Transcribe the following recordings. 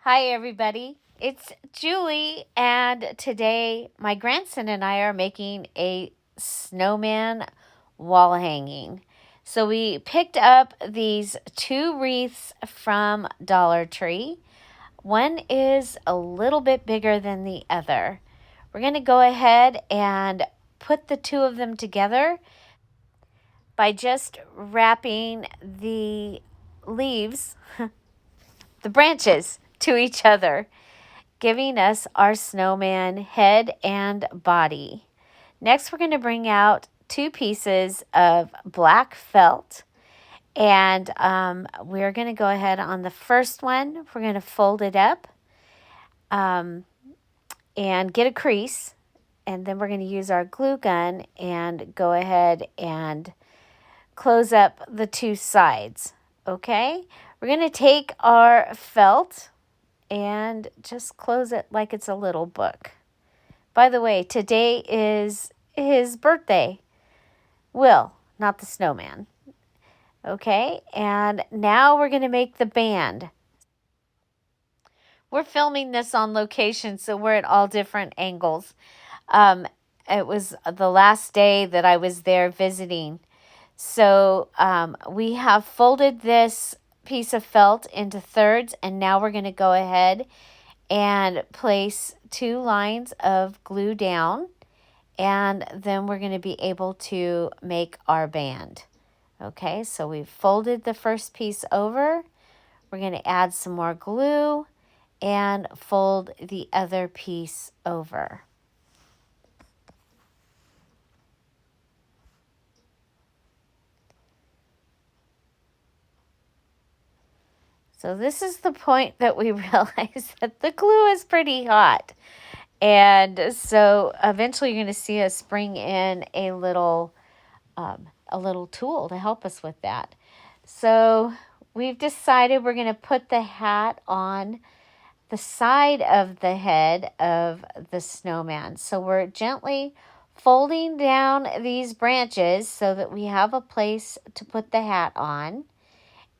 Hi, everybody. It's Julie, and today my grandson and I are making a snowman wall hanging. So we picked up these two wreaths from Dollar Tree. One is a little bit bigger than the other. We're going to go ahead and put the two of them together by just wrapping the leaves, the branches, to each other, giving us our snowman head and body. Next, we're going to bring out two pieces of black felt. And we're going to go ahead on the first one. We're going to fold it up and get a crease. And then we're going to use our glue gun and go ahead and close up the two sides. Okay? We're going to take our felt and just close it like it's a little book. By the way, today is his birthday. Will, not the snowman. Okay, and now we're going to make the band. We're filming this on location, so we're at all different angles. It was the last day that I was there visiting. So we have folded this piece of felt into thirds, and now we're going to go ahead and place two lines of glue down, and then we're going to be able to make our band. Okay, so we've folded the first piece over. We're going to add some more glue and fold the other piece over. So this is the point that we realize that the glue is pretty hot. And so eventually you're going to see us bring in a little tool to help us with that. So we've decided we're going to put the hat on the side of the head of the snowman. So we're gently folding down these branches so that we have a place to put the hat on.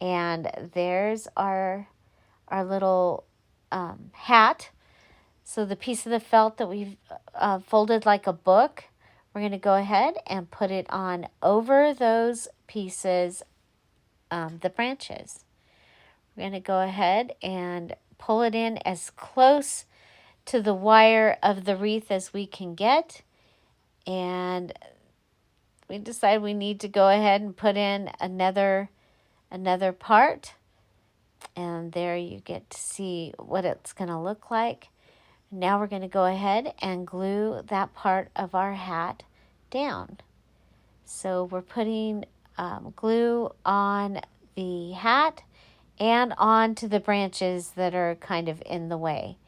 And there's our little hat. So the piece of the felt that we've folded like a book, we're going to go ahead and put it on over those pieces, the branches. We're going to go ahead and pull it in as close to the wire of the wreath as we can get. And we decide we need to go ahead and put in another part. And there you get to see what it's going to look like. Now we're going to go ahead and glue that part of our hat down. So we're putting glue on the hat and onto the branches that are kind of in the way.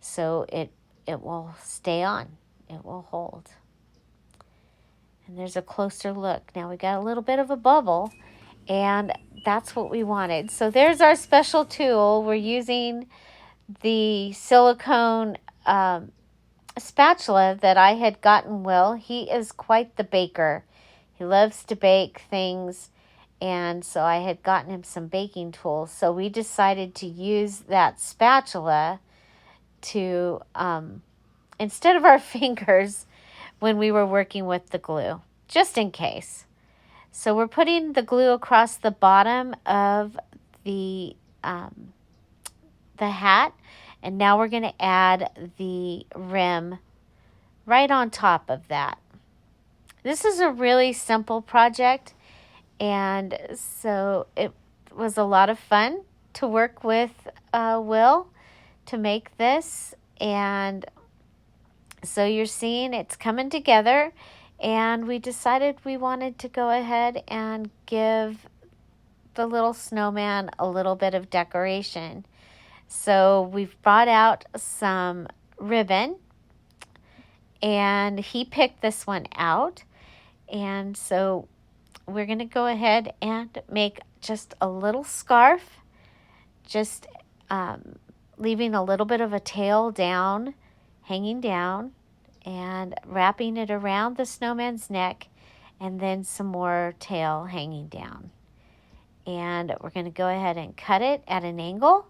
So it will stay on. It will hold. And there's a closer look. Now we got a little bit of a bubble, and that's what we wanted. So there's our special tool. We're using the silicone spatula that I had gotten Will. He is quite the baker. He loves to bake things, and so I had gotten him some baking tools. So we decided to use that spatula to, instead of our fingers when we were working with the glue, just in case. So we're putting the glue across the bottom of the hat, and now we're going to add the rim right on top of that. This is a really simple project, and so it was a lot of fun to work with Will to make this. And so you're seeing it's coming together, and we decided we wanted to go ahead and give the little snowman a little bit of decoration. So we've brought out some ribbon, and he picked this one out. And so we're going to go ahead and make just a little scarf, just leaving a little bit of a tail down, hanging down, and wrapping it around the snowman's neck, and then some more tail hanging down. And we're going to go ahead and cut it at an angle.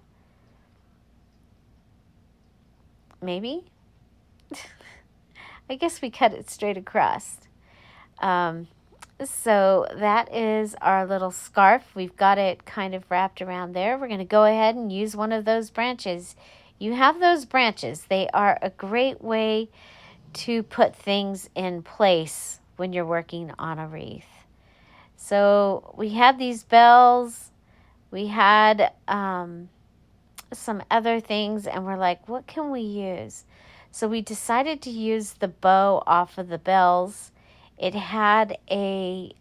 maybe. I guess we cut it straight across. So that is our little scarf. We've got it kind of wrapped around there. We're going to go ahead and use one of those branches. You have those branches. They are a great way to put things in place when you're working on a wreath. So we had these bells. We had some other things, and we're like, what can we use? So we decided to use the bow off of the bells. It had a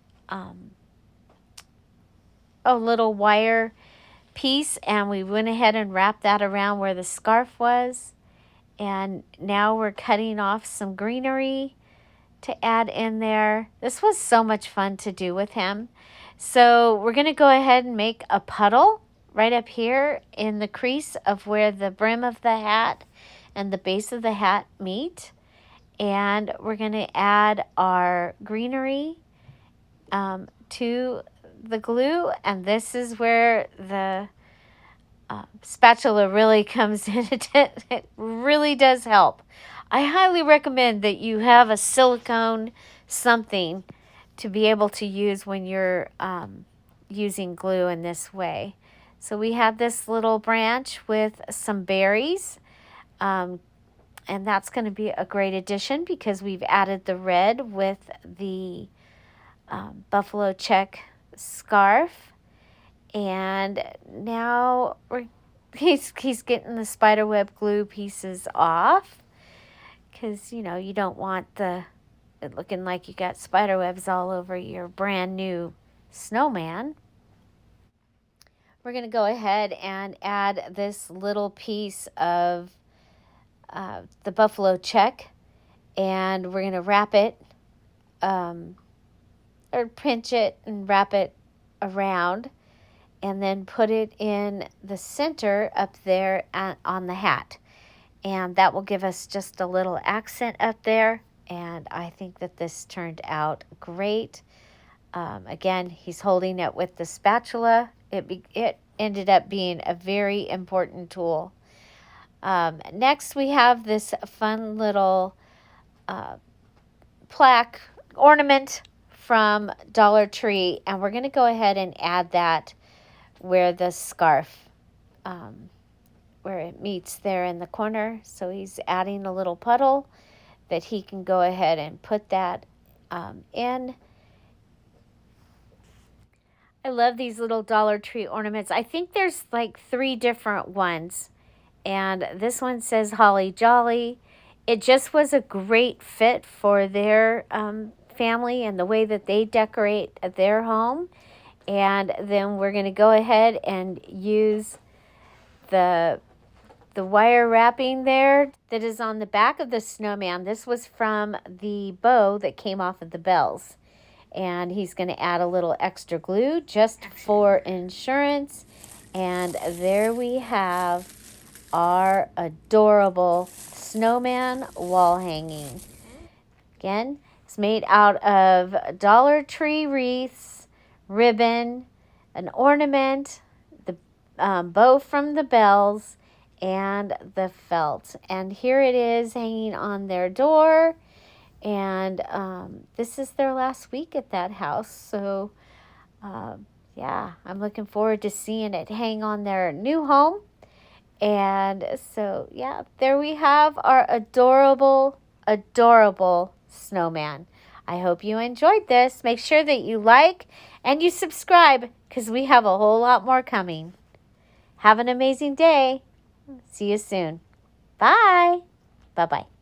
little wire piece, and we went ahead and wrapped that around where the scarf was. And now we're cutting off some greenery to add in there. This was so much fun to do with him. So we're going to go ahead and make a puddle right up here in the crease of where the brim of the hat and the base of the hat meet. And we're going to add our greenery to the glue. And this is where the spatula really comes in. It really does help. I highly recommend that you have a silicone something to be able to use when you're using glue in this way. So we have this little branch with some berries. And that's going to be a great addition because we've added the red with the buffalo check scarf. And now he's getting the spiderweb glue pieces off because, you don't want it looking like you got spiderwebs all over your brand new snowman. We're going to go ahead and add this little piece of the buffalo check, and we're going to wrap it or pinch it and wrap it around, and then put it in the center up there on the hat. And that will give us just a little accent up there, and I think that this turned out great. Again, he's holding it with the spatula. It ended up being a very important tool. Next, we have this fun little plaque ornament from Dollar Tree, and we're going to go ahead and add that where the scarf, where it meets there in the corner. So he's adding a little puddle that he can go ahead and put that in. I love these little Dollar Tree ornaments. I think there's like 3 different ones. And this one says Holly Jolly. It just was a great fit for their family and the way that they decorate their home. And then we're going to go ahead and use the wire wrapping there that is on the back of the snowman. This was from the bow that came off of the bells. And he's going to add a little extra glue just for insurance. And there we have our adorable snowman wall hanging. Again, it's made out of Dollar Tree wreaths, ribbon, an ornament, the bow from the bells, and the felt. And here it is hanging on their door. And this is their last week at that house. So, yeah, I'm looking forward to seeing it hang on their new home. And so, yeah, there we have our adorable, adorable snowman. I hope you enjoyed this. Make sure that you like and you subscribe because we have a whole lot more coming. Have an amazing day. See you soon. Bye. Bye-bye.